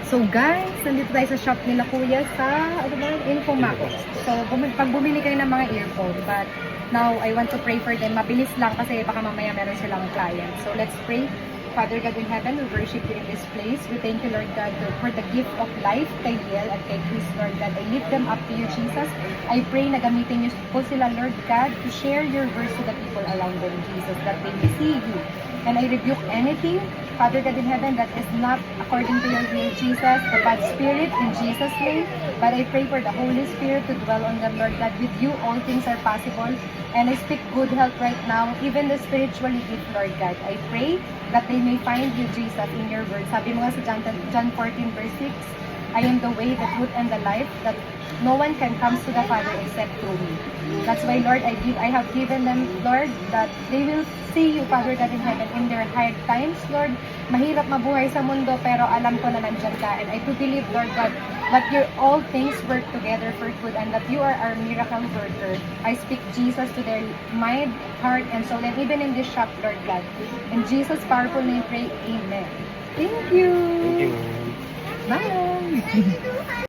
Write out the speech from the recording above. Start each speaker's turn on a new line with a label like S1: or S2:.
S1: So guys, nandito tayo sa shop nila kuya sa, Infomax. So, pag bumili kayo ng mga earphone, but now, I want to pray for them. Mabilis lang kasi baka mamaya meron silang client. So, let's pray. Father God in heaven, we worship you in this place. We thank you, Lord God, for the gift of life kay Liel at kay Chris, Lord God. I lift them up to you, Jesus. I pray na gamitin niyo po sila, Lord God, to share your words to the people around them, Jesus, that they may see you. And I rebuke anything, Father God in heaven, that is not according to your will, Jesus, the bad spirit, in Jesus' name. But I pray for the Holy Spirit to dwell on them, Lord God. With you, all things are possible. And I speak good health right now, even the spiritually gift, Lord God. I pray that they may find you, Jesus, in your word. Sabi mo nga sa John 14, verse 6, I am the way, the truth, and the life, that no one can come to the Father except through me. That's why, Lord, I have given them, Lord, that they will see you, Father God in heaven, in their hard times, Lord. Mahirap mabuhay sa mundo, pero alam ko na nandyan ka. And I do believe, Lord God, that your all things work together for good and that you are our miracle worker. I speak Jesus to their mind, heart, and soul, and even in this shop, Lord God. In Jesus' powerful name, pray, amen. Thank you.
S2: Thank you, ma'am.
S1: Bye.